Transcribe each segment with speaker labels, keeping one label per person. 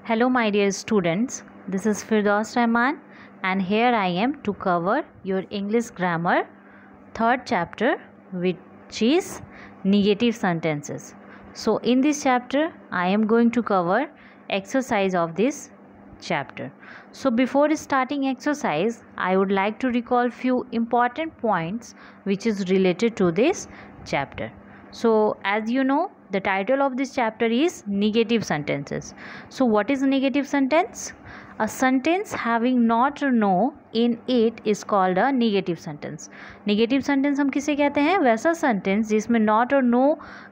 Speaker 1: Hello my dear students, this is Firdaus Rahman and here I am to cover your English grammar third chapter, which is negative sentences. So in this chapter I am going to cover exercise of this chapter. So before starting exercise, I would like to recall few important points which is related to this chapter. So as you know, the title of this chapter is negative sentences. So what is negative sentence? A sentence having not or no in it is called a negative sentence. Negative sentence हम किसे कहते हैं? वैसा sentence जिसमें not और no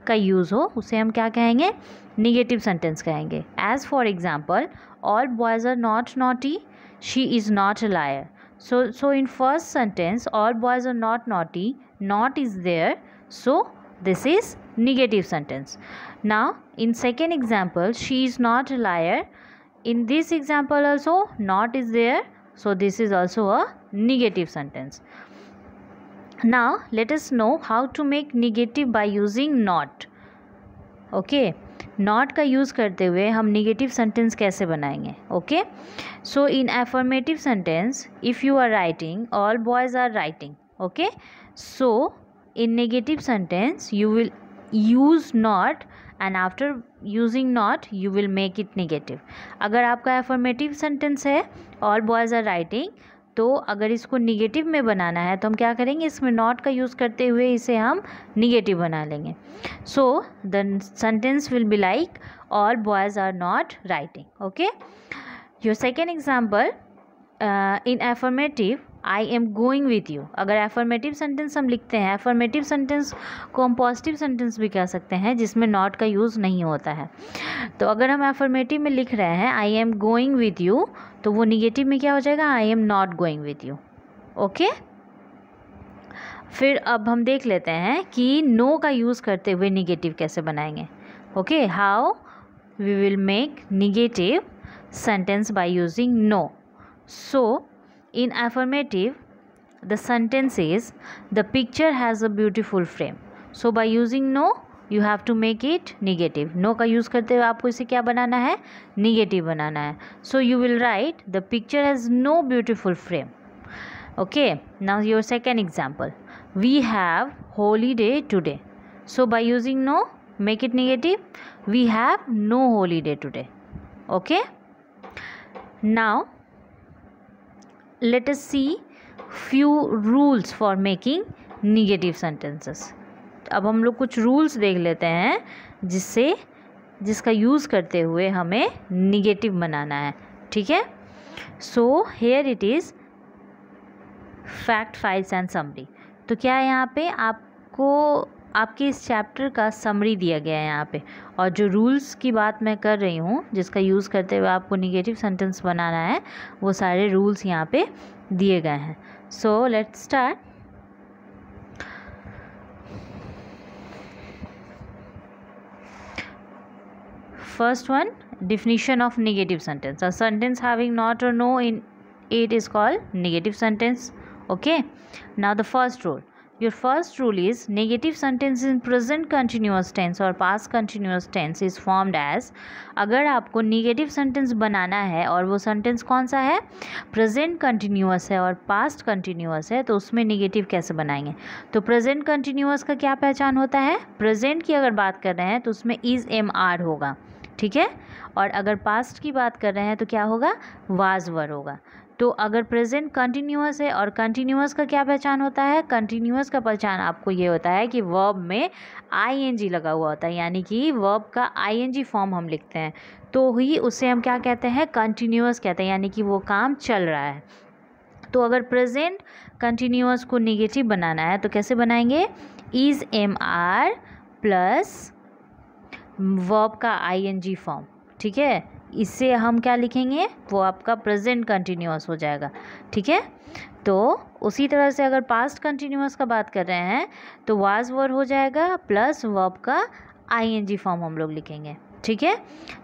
Speaker 1: का use हो उसे हम क्या कहेंगे? Negative sentence कहेंगे. As for example, all boys are not naughty. She is not a liar. So in first sentence, all boys are not naughty. Not is there. So this is negative sentence. Now in second example, she is not a liar. In this example also not is there, so this is also a negative sentence. Now let us know how to make negative by using not. Okay, not का use करते हुए हम negative sentence कैसे बनाएंगे? Okay, so in affirmative sentence, if you are writing, all boys are writing. Okay, so in negative sentence you will use not and after using not you will make it negative. अगर आपका affirmative sentence है all boys are writing, तो अगर इसको negative में बनाना है तो हम क्या करेंगे? इसमें not का यूज़ करते हुए इसे हम negative बना लेंगे. So the sentence will be like all boys are not writing. Okay, your second example, in affirmative I am going with you. अगर affirmative sentence हम लिखते हैं, affirmative sentence को हम positive sentence भी कह सकते हैं जिसमें not का यूज़ नहीं होता है. तो अगर हम affirmative में लिख रहे हैं I am going with you, तो वो negative में क्या हो जाएगा? I am not going with you. Okay, फिर अब हम देख लेते हैं कि no का यूज़ करते हुए negative कैसे बनाएंगे. Okay, how we will make negative sentence by using no. So in affirmative, the sentence is the picture has a beautiful frame. So by using no, you have to make it negative. No का use करते हुए आपको इसे क्या बनाना है? Negative बनाना है. So you will write the picture has no beautiful frame. Okay, now your second example. We have holiday today. So by using no, make it negative. We have no holiday today. Okay. Now let us see few rules for making negative sentences. अब हम लोग कुछ rules देख लेते हैं जिसका use करते हुए हमें negative बनाना है. ठीक है, so here it is fact, files and summary. तो क्या है यहाँ पे? आपको आपके इस चैप्टर का समरी दिया गया है यहाँ पे, और जो रूल्स की बात मैं कर रही हूँ जिसका यूज़ करते हुए आपको निगेटिव सेंटेंस बनाना है, वो सारे रूल्स यहाँ पे दिए गए हैं. सो let's start. First one, definition of negative sentence. A sentence having not or no in it is called negative sentence. Okay, now the first rule. Your first rule is negative sentence in present continuous tense or past continuous tense is formed as. अगर आपको negative sentence बनाना है और वो sentence कौन सा है? present continuous है और past continuous है, तो उसमें negative कैसे बनाएंगे? तो present continuous का क्या पहचान होता है? present की अगर बात कर रहे हैं तो उसमें is am are होगा. ठीक है, और अगर past की बात कर रहे हैं तो क्या होगा? was were होगा. तो अगर प्रेजेंट कंटिन्यूअस है और कंटिन्यूअस का क्या पहचान होता है? कंटिन्यूअस का पहचान आपको ये होता है कि वर्ब में आईएनजी लगा हुआ होता है, यानी कि वर्ब का आईएनजी फॉर्म हम लिखते हैं तो ही उसे हम क्या कहते हैं? कंटिन्यूअस कहते हैं, यानी कि वो काम चल रहा है. तो अगर प्रेजेंट कंटिन्यूअस को नेगेटिव बनाना है तो कैसे बनाएंगे? Is am are plus verb का आईएनजी फॉर्म. ठीक है, इससे हम क्या लिखेंगे? वो आपका प्रेजेंट कंटिन्यूअस हो जाएगा. ठीक है, तो उसी तरह से अगर पास्ट कंटिन्यूअस का बात कर रहे हैं तो वाज वर हो जाएगा प्लस वर्ब का आईएनजी फॉर्म हम लोग लिखेंगे. ठीक है,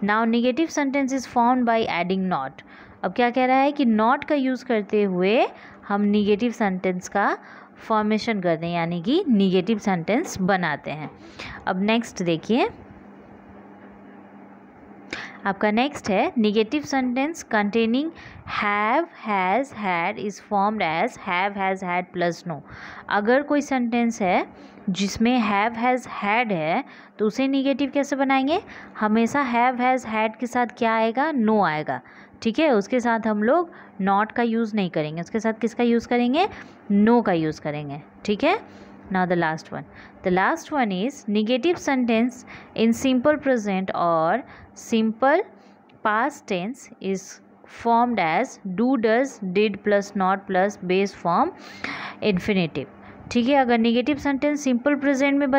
Speaker 1: now negative sentence is formed by adding not. अब क्या कह रहा है कि नॉट का यूज़ करते हुए हम नेगेटिव सेंटेंस का फॉर्मेशन करते हैं, यानी कि नेगेटिव सेंटेंस बनाते हैं. अब नेक्स्ट देखिए, आपका नेक्स्ट है negative sentence containing have has had is formed as have has had plus no. अगर कोई सेंटेंस है जिसमें हैव हैज़ हैड है तो उसे निगेटिव कैसे बनाएंगे? हमेशा हैव हैज़ हैड के साथ क्या आएगा? नो आएगा। ठीक है, उसके साथ हम लोग नॉट का यूज़ नहीं करेंगे, उसके साथ किसका यूज़ करेंगे? नो का यूज़ करेंगे। ठीक है, now the last one is negative sentence in simple present or simple past tense is formed as do, does, did plus not plus base form infinitive। ठीक है, अगर निगेटिव सेंटेंस सिंपल प्रेजेंट में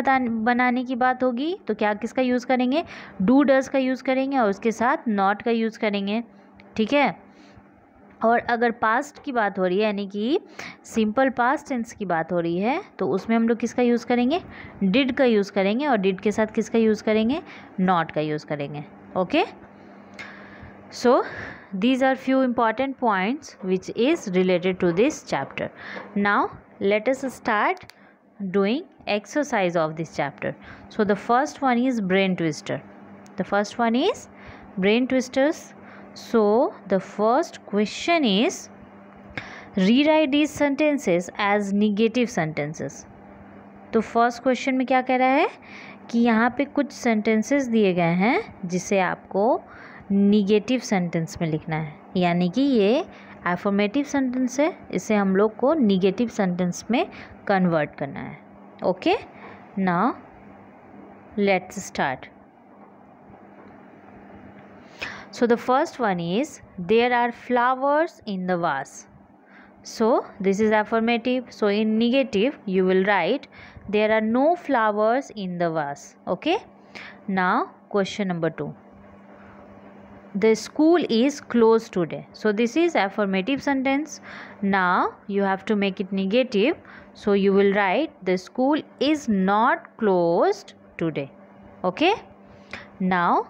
Speaker 1: बनाने की बात होगी तो क्या किसका यूज़ करेंगे? डू डज का यूज़ करेंगे और उसके साथ नॉट का यूज़ करेंगे। ठीक है, और अगर पास्ट की बात हो रही है यानी कि सिंपल पास्ट टेंस की बात हो रही है तो उसमें हम लोग किसका यूज़ करेंगे? डिड का यूज़ करेंगे और डिड के साथ किसका यूज़ करेंगे? नॉट का यूज़ करेंगे। Okay, so these are few important points which is related to this chapter. Now let us start doing exercise of this chapter. So the first one is brain twister. The first one is brain twisters. So the first question is rewrite these sentences as negative sentences. तो first question में क्या कह रहा है कि यहाँ पे कुछ सेंटेंसेस दिए गए हैं जिसे आपको निगेटिव सेंटेंस में लिखना है, यानी कि ये एफर्मेटिव सेंटेंस है, इसे हम लोग को निगेटिव सेंटेंस में कन्वर्ट करना है। Okay, now let's start. So the first one is there are flowers in the vase. So this is affirmative. So in negative you will write there are no flowers in the vase. Okay. Now question number 2. The school is closed today. So this is affirmative sentence. Now you have to make it negative. So you will write the school is not closed today. Okay. Now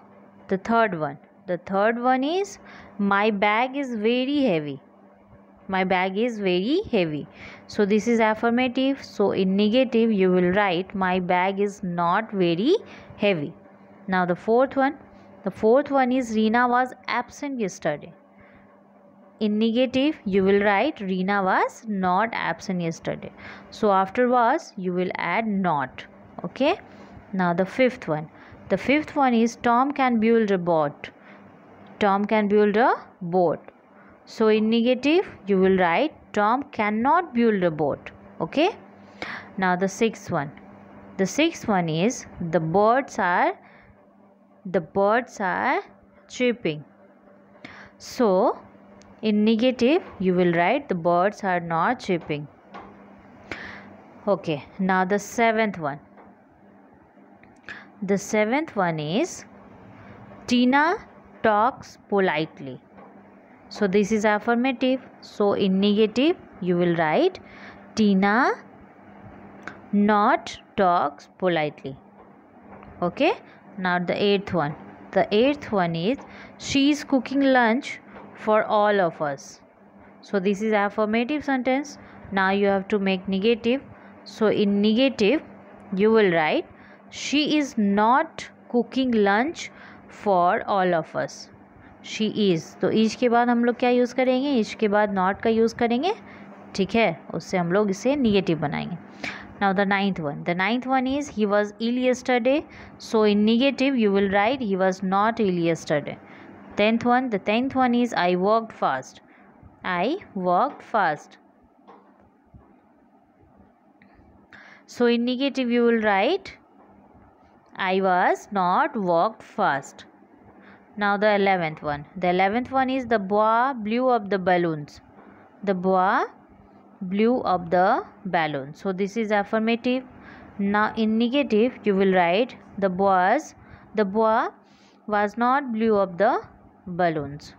Speaker 1: the third one. The third one is my bag is very heavy. My bag is very heavy. So this is affirmative. So in negative you will write my bag is not very heavy. Now the fourth one. The fourth one is Reena was absent yesterday. In negative you will write Reena was not absent yesterday. So after was you will add not. Okay. Now the fifth one. The fifth one is Tom can build a boat. Tom can build a boat. So in negative you will write Tom cannot build a boat. Okay. Now the sixth one. The sixth one is the birds are chirping. So in negative you will write the birds are not chirping. Okay. Now the seventh one. The seventh one is Tina talks politely. So this is affirmative. So in negative you will write Tina not talks politely. Okay. Now the eighth one. The eighth one is she is cooking lunch for all of us. So this is affirmative sentence. Now you have to make negative. So in negative you will write she is not cooking lunch for all of us. She is. तो is के बाद हम लोग क्या use करेंगे? Is के बाद not का यूज़ करेंगे. ठीक है, उससे हम लोग इसे निगेटिव बनाएंगे. Now the ninth one. The ninth one is he was ill yesterday. So in negative you will write he was not ill yesterday. Tenth one. The tenth one is I worked fast. I worked fast. So in negative you will write I was not walked fast. Now the 11th one. The 11th one is the boy blew up the balloons. The boy blew up the balloon. So this is affirmative. Now in negative you will write the boy was not blew up the balloons.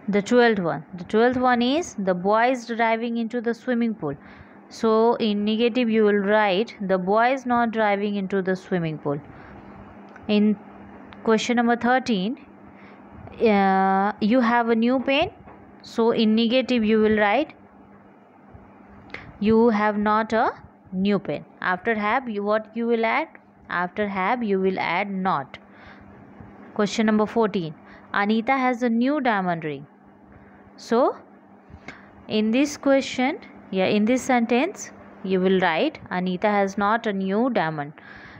Speaker 1: The 12th one. The 12th one is the boy is driving into the swimming pool. So in negative you will write the boy is not driving into the swimming pool. In question number 13 you have a new pen. So in negative you will write you have not a new pen. After have what you will add? After have you will add not. Question number 14. Anita has a new diamond ring. So in this question, in this sentence, you will write Anita has not a new diamond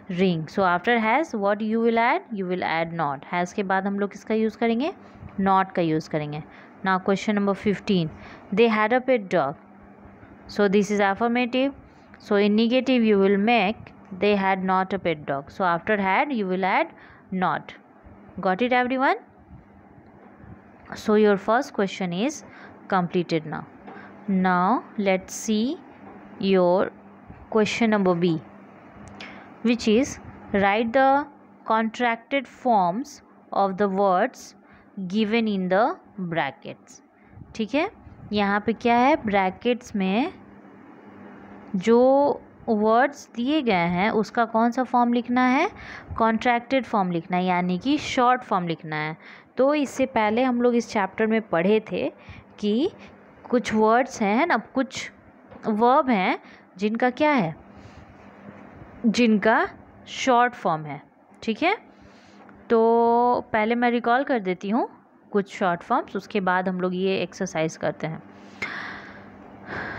Speaker 1: ring. So after has what you will add? You will add not. Has के बाद हम लोग किसका use करेंगे? Not का use करेंगे. Now question number 15. They had a pet dog. So this is affirmative. So in negative you will make they had not a pet dog. So after had you will add not. Got it everyone? So your first question is completed now. Now let's see your question number B, which is write the contracted forms of the words given in the brackets. ठीक है, यहाँ पे क्या है, brackets में जो words दिए गए हैं उसका कौन सा फॉर्म लिखना है? कॉन्ट्रैक्टेड फॉर्म लिखना है, यानी कि शॉर्ट फॉर्म लिखना है. तो इससे पहले हम लोग इस चैप्टर में पढ़े थे कि कुछ वर्ड्स हैं ना, कुछ वर्ब हैं जिनका क्या है, जिनका शॉर्ट फॉर्म है. ठीक है, तो पहले मैं रिकॉल कर देती हूँ कुछ शॉर्ट फॉर्म्स, उसके बाद हम लोग ये एक्सरसाइज करते हैं.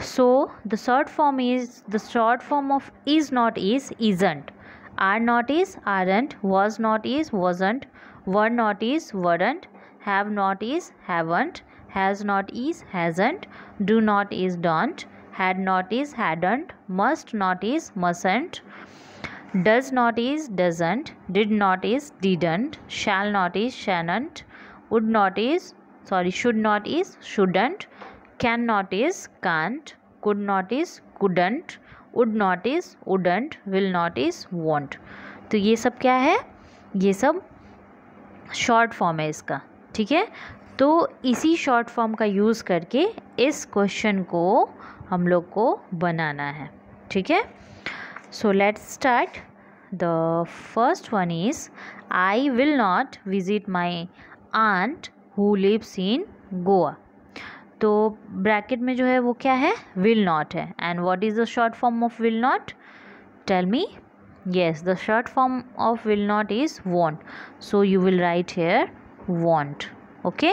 Speaker 1: So the short form of is not is isn't, are not is aren't, was not is wasn't, were not is weren't, have not is haven't, has not is hasn't, do not is don't, had not is hadn't, must not is mustn't, does not is doesn't, did not is didn't, shall not is sha'n't, should not is shouldn't, cannot is can't, could not is couldn't, would not is wouldn't, will not is won't. तो ये सब क्या है? ये सब short form है इसका. ठीक है, तो इसी शॉर्ट फॉर्म का यूज़ करके इस क्वेश्चन को हम लोग को बनाना है. ठीक है, so let's start. The first one is I will not visit my aunt who lives in Goa. तो ब्रैकेट में जो है वो क्या है? विल नॉट है. And what is the short form of will not? Tell me. yes, the short form of will not is won't, so you will write here won't. Okay,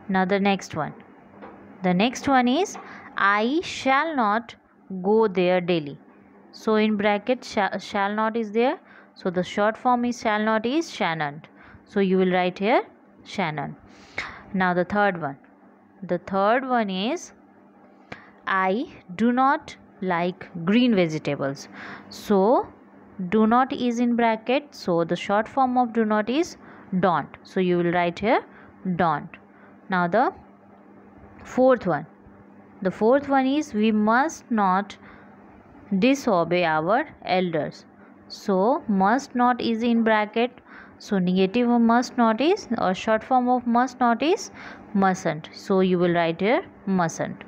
Speaker 1: now the next one is I shall not go there daily. So in bracket shall not is there, so the short form is shall not is sha'n't, so you will write here sha'n't. Now the third one is I do not like green vegetables. So do not is in bracket, so the short form of do not is don't, so you will write here don't. Now the fourth one is we must not disobey our elders. So must not is in bracket, so negative of must not is, or short form of must not is mustn't, so you will write here mustn't.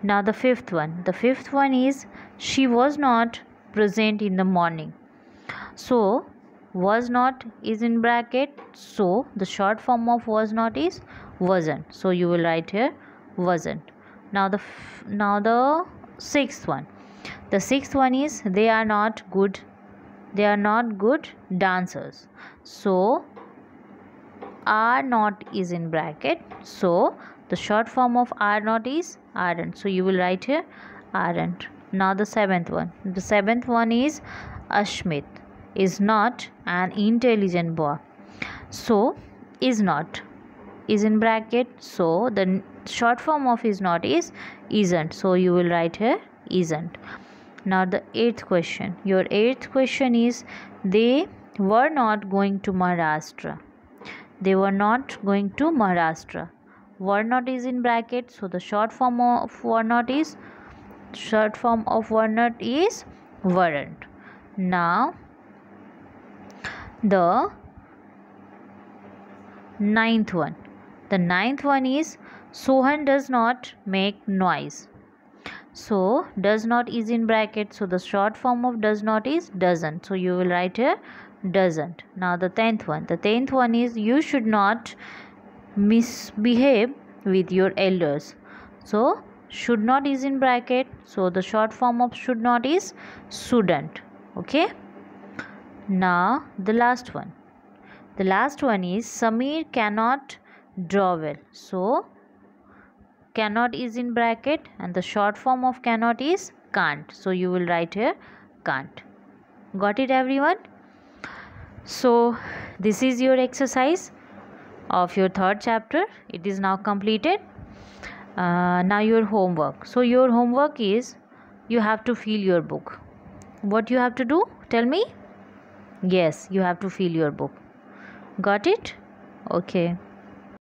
Speaker 1: Now the fifth one is she was not present in the morning. So was not is in bracket, so the short form of was not is wasn't, so you will write here wasn't. Now the sixth one is they are not good dancers. So are not is in bracket, so the short form of are not is aren't, so you will write here aren't. Now the seventh one is Ashmit is not an intelligent boy. So is not is in bracket, so the short form of is not is isn't, so you will write here isn't. Now the eighth question is they were not going to Maharashtra. Were not is in bracket, so the short form of were not is weren't. Now the ninth one is Sohan does not make noise. So does not is in bracket, so the short form of does not is doesn't, so you will write here doesn't. Now the tenth one is you should not misbehave with your elders. So should not is in bracket, so the short form of should not is shouldn't. Okay, Now the last one. The last one is Samir cannot draw well. So cannot is in bracket and the short form of cannot is can't. So you will write here can't. Got it, everyone? So this is your exercise of your third chapter. It is now completed. Now your homework. So your homework is you have to fill your book. What you have to do? Tell me. Yes, you have to fill your book. Got it? Okay.